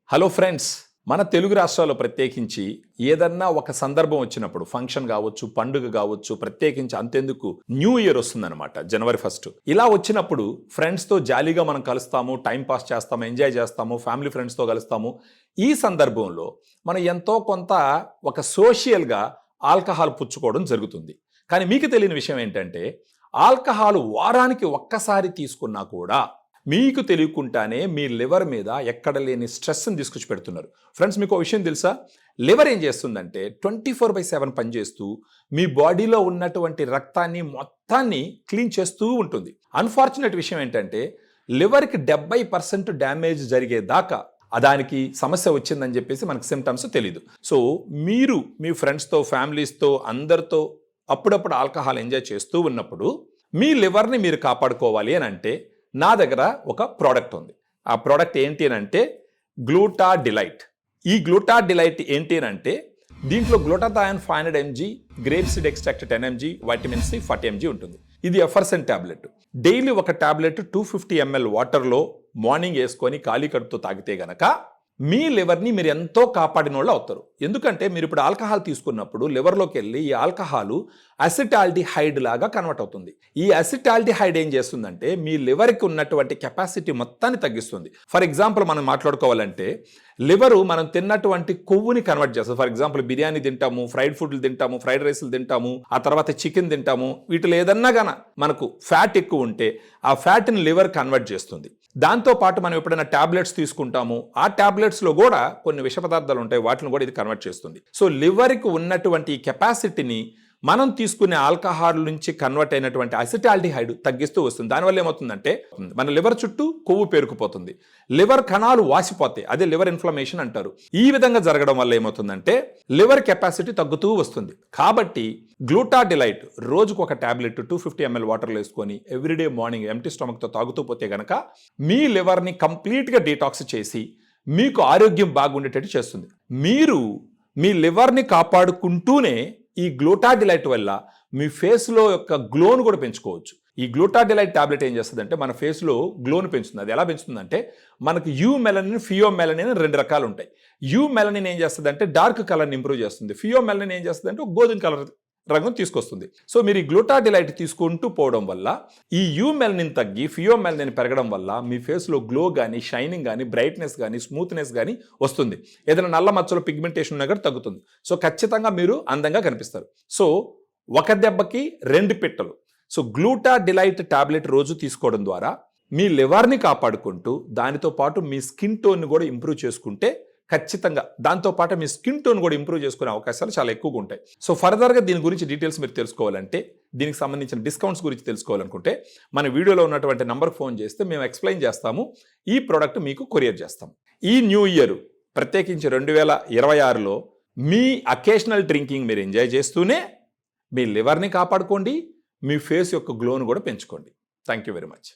Hello friends, మన తెలుగు రాష్ట్రాల్లో ప్రత్యేకించి ఏదన్నా ఒక సందర్భం వచ్చినప్పుడు ఫంక్షన్ కావచ్చు, పండుగ కావచ్చు, ప్రత్యేకించి అంతెందుకు న్యూ ఇయర్ వస్తుందన్నమాట జనవరి 1. ఇలా వచ్చినప్పుడు ఫ్రెండ్స్తో జాలీగా మనం కలుస్తాము, టైం పాస్ చేస్తాము, ఎంజాయ్ చేస్తాము, ఫ్యామిలీ ఫ్రెండ్స్తో కలుస్తాము. ఈ సందర్భంలో మనం ఎంతో కొంత ఒక సోషియల్గా ఆల్కహాల్ పుచ్చుకోవడం జరుగుతుంది. కానీ మీకు తెలియని విషయం ఏంటంటే ఆల్కహాల్ వారానికి ఒక్కసారి తీసుకున్నా కూడా మీకు తెలియకుండానే మీ లివర్ మీద ఎక్కడ లేని స్ట్రెస్ని తీసుకొచ్చి పెడుతున్నారు. ఫ్రెండ్స్, మీకు ఒక విషయం తెలుసా? లివర్ ఏం చేస్తుందంటే 24/7 పనిచేస్తూ మీ బాడీలో ఉన్నటువంటి రక్తాన్ని మొత్తాన్ని క్లీన్ చేస్తూ ఉంటుంది. అన్ఫార్చునేట్ విషయం ఏంటంటే లివర్కి 70% డ్యామేజ్ జరిగేదాకా దానికి సమస్య వచ్చిందని చెప్పేసి మనకు సిమ్టమ్స్ తెలియదు. సో మీరు మీ ఫ్రెండ్స్తో, ఫ్యామిలీస్తో, అందరితో అప్పుడప్పుడు ఆల్కహాల్ ఎంజాయ్ చేస్తూ ఉన్నప్పుడు మీ లివర్ని మీరు కాపాడుకోవాలి అని అంటే నా దగ్గర ఒక ప్రోడక్ట్ ఉంది. ఆ ప్రోడక్ట్ ఏంటి అని అంటే గ్లూటా డిలైట్. ఈ గ్లూటా డిలైట్ ఏంటి అని అంటే దీంట్లో glutathione 500 mg, grape seed extract 10 mg, vitamin C 40 mg ఉంటుంది. ఇది ఎఫర్సెంట్ టాబ్లెట్. డైలీ ఒక టాబ్లెట్ 250 ml వాటర్లో మార్నింగ్ వేసుకొని ఖాళీ కడుపుతో తాగితే గనక మీ లివర్ని మీరు ఎంతో కాపాడిన వాళ్ళు అవుతారు. ఎందుకంటే మీరు ఇప్పుడు ఆల్కహాల్ తీసుకున్నప్పుడు లివర్లోకి వెళ్ళి ఈ ఆల్కహాల్ అసిటాల్డిహైడ్ లాగా కన్వర్ట్ అవుతుంది. ఈ అసిటాల్డిహైడ్ ఏం చేస్తుందంటే మీ లివర్కి ఉన్నటువంటి కెపాసిటీ మొత్తాన్ని తగ్గిస్తుంది. ఫర్ ఎగ్జాంపుల్ మనం మాట్లాడుకోవాలంటే లివరు మనం తిన్నటువంటి కొవ్వుని కన్వర్ట్ చేస్తుంది. ఫర్ ఎగ్జాంపుల్ బిర్యానీ తింటాము, ఫ్రైడ్ ఫుడ్లు తింటాము, ఫ్రైడ్ రైస్లు తింటాము, ఆ తర్వాత చికెన్ తింటాము. వీటిలో ఏదన్నా గాన మనకు ఫ్యాట్ ఎక్కువ ఉంటే ఆ ఫ్యాట్ని లివర్ కన్వర్ట్ చేస్తుంది. దాంతోపాటు మనం ఎప్పుడైనా టాబ్లెట్స్ తీసుకుంటాము, ఆ టాబ్లెట్స్లో కూడా కొన్ని విష పదార్థాలు ఉంటాయి, వాటిని కూడా ఇది కన్వర్ట్ చేస్తుంది. సో లివర్కి ఉన్నటువంటి కెపాసిటీని మనం తీసుకునే ఆల్కహాల్ నుంచి కన్వర్ట్ అయినటువంటి అసిటాల్డిహైడ్ తగ్గిస్తూ వస్తుంది. దానివల్ల ఏమవుతుందంటే మన లివర్ చుట్టూ కొవ్వు పేరుకుపోతుంది, లివర్ కణాలు వాసిపోతాయి. అదే లివర్ ఇన్ఫ్లమేషన్ అంటారు. ఈ విధంగా జరగడం వల్ల ఏమవుతుందంటే లివర్ కెపాసిటీ తగ్గుతూ వస్తుంది. కాబట్టి గ్లూటా డిలైట్ రోజుకు ఒక టాబ్లెట్ 250 ml వాటర్లో వేసుకొని ఎవ్రీడే మార్నింగ్ ఎంటీ స్టమక్తో తాగుతూ పోతే గనక మీ లివర్ని కంప్లీట్గా డీటాక్స్ చేసి మీకు ఆరోగ్యం బాగుండేటట్టు చేస్తుంది. మీరు మీ లివర్ని కాపాడుకుంటూనే ఈ గ్లూటా డిలైట్ వల్ల మీ ఫేస్లో యొక్క గ్లోను కూడా పెంచుకోవచ్చు. ఈ గ్లూటా డిలైట్ టాబ్లెట్ ఏం చేస్తుందంటే మన ఫేస్లో గ్లోను పెంచుతుంది. అది ఎలా పెంచుతుందంటే మనకు యూ మెలనిన్, ఫియో మెలనిన్ 2 రకాలు ఉంటాయి. యూ మెలనిన్ ఏం చేస్తుందంటే డార్క్ కలర్ని ఇంప్రూవ్ చేస్తుంది. ఫియో మెలనిన్ ఏం చేస్తుందంటే గోధుమ కలర్ రంగు తీసుకొస్తుంది. సో మీరు ఈ గ్లూటా డిలైట్ తీసుకుంటూ పోవడం వల్ల ఈ యూ మెలనిన్ తగ్గి ఫియో మెలనిన్ పెరగడం వల్ల మీ ఫేస్లో గ్లో కానీ, షైనింగ్ కానీ, బ్రైట్నెస్ కానీ, స్మూత్నెస్ కానీ వస్తుంది. ఏదైనా నల్ల మచ్చలో పిగ్మెంటేషన్ ఉన్నా కూడా తగ్గుతుంది. సో ఖచ్చితంగా మీరు అందంగా కనిపిస్తారు. సో ఒక దెబ్బకి 2 పిట్టలు. సో గ్లూటా డిలైట్ టాబ్లెట్ రోజు తీసుకోవడం ద్వారా మీ లివర్ని కాపాడుకుంటూ దానితో పాటు మీ స్కిన్ టోన్ని కూడా ఇంప్రూవ్ చేసుకుంటే ఖచ్చితంగా దాంతోపాటు మీ స్కిన్ టోన్ కూడా ఇంప్రూవ్ చేసుకునే అవకాశాలు చాలా ఎక్కువగా ఉంటాయి. సో ఫర్దర్గా దీని గురించి డీటెయిల్స్ మీరు తెలుసుకోవాలంటే, దీనికి సంబంధించిన డిస్కౌంట్స్ గురించి తెలుసుకోవాలనుకుంటే మన వీడియోలో ఉన్నటువంటి నంబర్కి ఫోన్ చేస్తే మేము ఎక్స్ప్లెయిన్ చేస్తాము. ఈ ప్రోడక్ట్ మీకు కొరియర్ చేస్తాం. ఈ న్యూ ఇయర్ ప్రత్యేకించి 2026లో మీ అకేషనల్ డ్రింకింగ్ మీరు ఎంజాయ్ చేస్తూనే మీ లివర్ని కాపాడుకోండి, మీ ఫేస్ యొక్క గ్లోను కూడా పెంచుకోండి. Thank you very much.